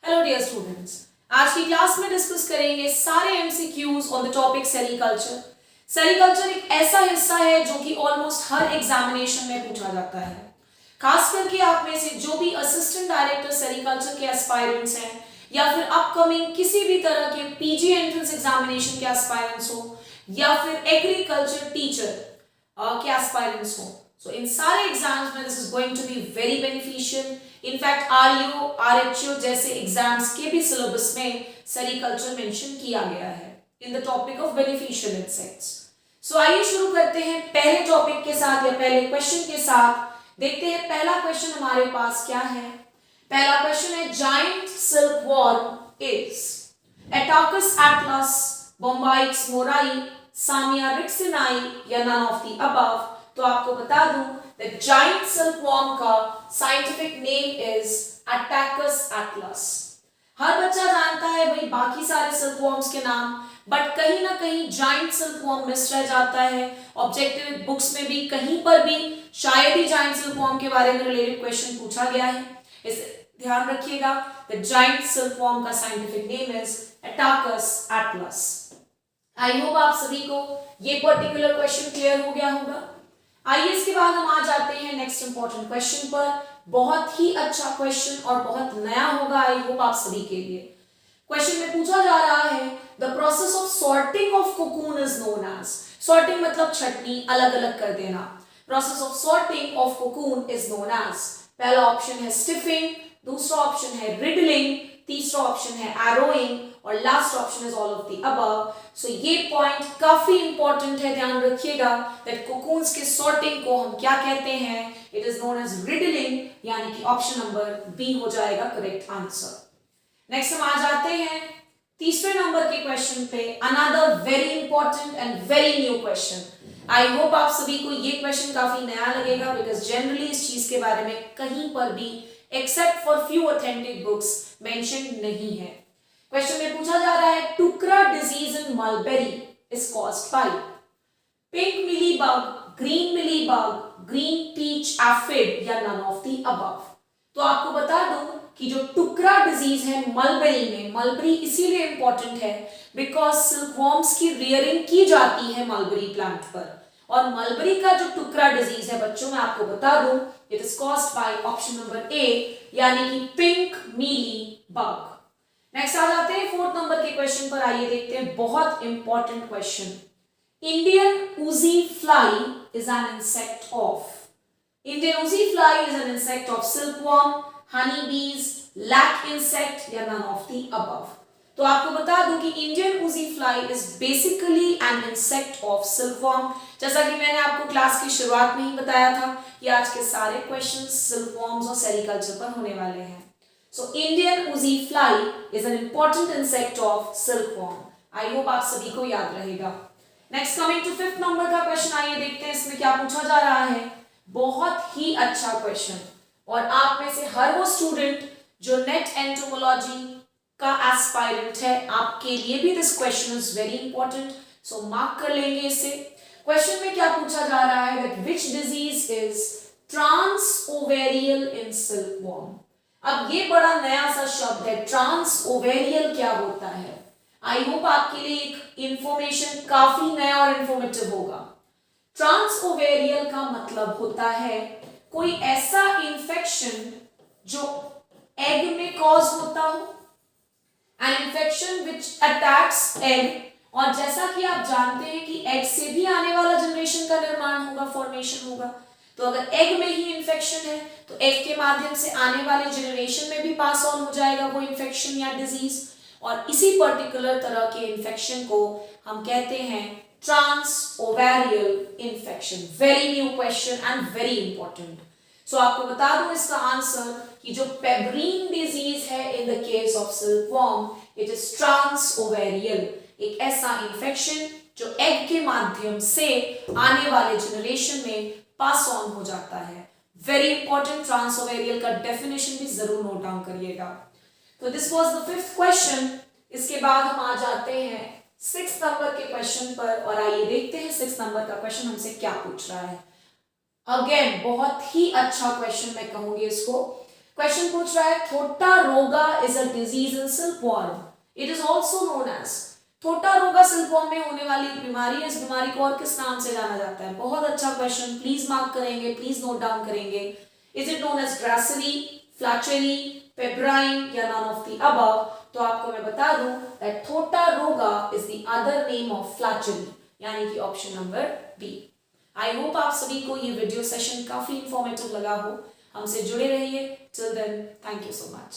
Hello dear students, आज की class में डिस्कस करेंगे सारे MCQs on the topic sericulture. Sericulture एक ऐसा हिस्सा है जो कि ऑलमोस्ट हर एग्जामिनेशन में पूछा जाता है। खास करके आप में से जो भी असिस्टेंट डायरेक्टर सेरीकल्चर के एस्पायरेंट्स हैं या फिर अपकमिंग किसी भी तरह के पीजी एंट्रेंस एग्जामिनेशन के एस्पायरेंट्स हो या फिर एग्रीकल्चर टीचर के एस्पायरेंट्स हो, सो इन सारे एग्जाम्स में this is going to be very beneficial. In fact RU RHU जैसे एग्जाम्स के भी सिलेबस में सेरीकल्चर मेंशन किया गया है in the topic of beneficial insects. So आइए शुरू करते हैं पहले टॉपिक के साथ या पहले क्वेश्चन के साथ। देखते हैं पहला क्वेश्चन हमारे पास क्या है। पहला क्वेश्चन है, giant silkworm is Attacus atlas, Bombyx mori, Samia ricini या नन ऑफ द अबव। तो आपको बता दूं दैट जाइंट सिल्कवॉर्म का scientific name is Attacus atlas. हर बच्चा जानता है भाई बाकी सारे सिल्कवॉर्म्स के नाम, बट कहीं ना कहीं जाइंट सिल्कवॉर्म मिस रह जाता है। ऑब्जेक्टिव बुक्स में भी कहीं पर भी शायद ही जाइंट सिल्कवॉर्म के बारे में रिलेटेड क्वेश्चन पूछा गया है। इसे ध्यान रखिएगा। द जाइंट सिल्कवॉर्म का scientific name is Attacus atlas. I hope आप सभी को ये पर्टिकुलर क्वेश्चन क्लियर हो गया होगा। आइए इसके बाद हम आ जाते हैं नेक्स्ट इंपॉर्टेंट क्वेश्चन पर। बहुत ही अच्छा क्वेश्चन और बहुत नया होगा आई होप आप सभी के लिए। क्वेश्चन में पूछा जा रहा है, the process of sorting of cocoon is known as. Sorting मतलब छटनी, अलग अलग कर देना। Process of sorting of cocoon is known as. पहला ऑप्शन है स्टिफिंग, दूसरा ऑप्शन है रिडलिंग, तीसरा ऑप्शन है एरोइंग और last option is all of the above. So ये पॉइंट काफी इंपॉर्टेंट है, ध्यान रखिएगा दैट कोकून्स के सॉर्टिंग को हम क्या कहते हैं, it is known as riddling, यानी कि ऑप्शन नंबर बी हो जाएगा करेक्ट आंसर। नेक्स्ट हम आ जाते हैं तीसरे नंबर के क्वेश्चन पे। Another very important and very new question. I hope आप सभी को ये क्वेश्चन काफी नया लगेगा बिकॉज जनरली इस चीज के बारे में कहीं पर भी except for few authentic books mention नहीं है। क्वेश्चन में पूछा जा रहा है, टुकरा disease in mulberry is caused by pink mealybug, green mealybug, green peach aphid या नन ऑफ द अबव। तो आपको बता दूं कि जो टुकरा डिजीज है मलबेरी में, मलबेरी इसीलिए इंपॉर्टेंट है बिकॉज सिल्कवॉर्म्स की रियरिंग की जाती है मलबेरी प्लांट पर, और मलबेरी का जो टुकरा डिजीज है बच्चों मैं आपको बता दूं it is caused by option number A यानी कि पिंक मीली बग। नेक्स्ट आ जाते हैं फोर्थ नंबर के क्वेश्चन पर। आइए देखते हैं बहुत important question. Indian uzi fly is an insect of. Indian uzi fly is an insect of silkworm, honey bees, lac insect या नन ऑफ द अबव। तो आपको बता दूं कि Indian uzi fly is basically an insect of silkworm. जैसा कि मैंने आपको क्लास की शुरुआत में ही बताया था कि आज के सारे क्वेश्चंस सिल्कवॉर्म्स और सेरीकल्चर पर होने वाले हैं। So Indian oozy fly is an important insect of silkworm. I hope आप सभी को याद रहेगा। Next coming to fifth number का क्वेश्चन, आइए देखते हैं इसमें क्या पूछा जा रहा है। बहुत ही अच्छा क्वेश्चन, और आप में से हर वो स्टूडेंट जो नेट एंटोमोलॉजी का एस्पायरेंट है आपके लिए भी this question is very important, so mark कर लेंगे इसे। क्वेश्चन में क्या पूछा जा रहा है, that which disease is transovarial in silkworm. अब ये बड़ा नया सा शब्द है, ट्रांस ओवेरियल क्या होता है। आई होप आपके लिए एक इंफॉर्मेशन काफी नया और इंफॉर्मेटिव होगा। ट्रांस ओवेरियल का मतलब होता है कोई ऐसा इंफेक्शन जो एग में कॉज होता हो, एन इंफेक्शन विच अटैक्स एग। और जैसा कि आप जानते हैं कि एग से भी आने वाला जनरेशन का निर्माण होगा, फॉर्मेशन होगा। तो अगर एग में ही इन्फेक्शन है तो एग के माध्यम से आने वाले जनरेशन में भी पास ऑन हो जाएगा वो इन्फेक्शन या डिजीज, और इसी पर्टिकुलर तरह के इन्फेक्शन को हम कहते हैं transovarial infection. Very new question and very important. So आपको बता दूं इसका आंसर कि जो पेब्रीन डिजीज है in the case of silkworm it is transovarial, एक ऐसा इन्फेक्शन जो एग के माध्यम से आने वाले जनरेशन में पास ऑन हो जाता है। वेरी इंपॉर्टेंट, ट्रांस ओवेरियल का डेफिनेशन भी जरूर नोट डाउन करिएगा। तो this was the fifth question. इसके बाद हम आ जाते हैं सिक्स नंबर के क्वेश्चन पर, और आइए देखते हैं सिक्स नंबर का क्वेश्चन हमसे क्या पूछ रहा है। अगेन बहुत ही अच्छा क्वेश्चन मैं कहूंगी इसको। क्वेश्चन पूछ रहा है thota roga is a disease in silkworm, it is also known as. Thota roga silkworm में होने वाली बीमारी है, इस बीमारी को और किस नाम से जाना जाता है? बहुत अच्छा क्वेश्चन, प्लीज मार्क करेंगे, प्लीज नोट डाउन करेंगे। Is it known as grasserie, flacherie, pebrine या नॉन ऑफ द अबव? तो आपको मैं बता दूं that thota roga is the other name of flacherie, यानी कि option number B. I hope आप सभी को ये वीडियो सेशन काफी इंफॉर्मेटिव लगा हो। हमसे जुड़े रहिए। Till then, thank you so much.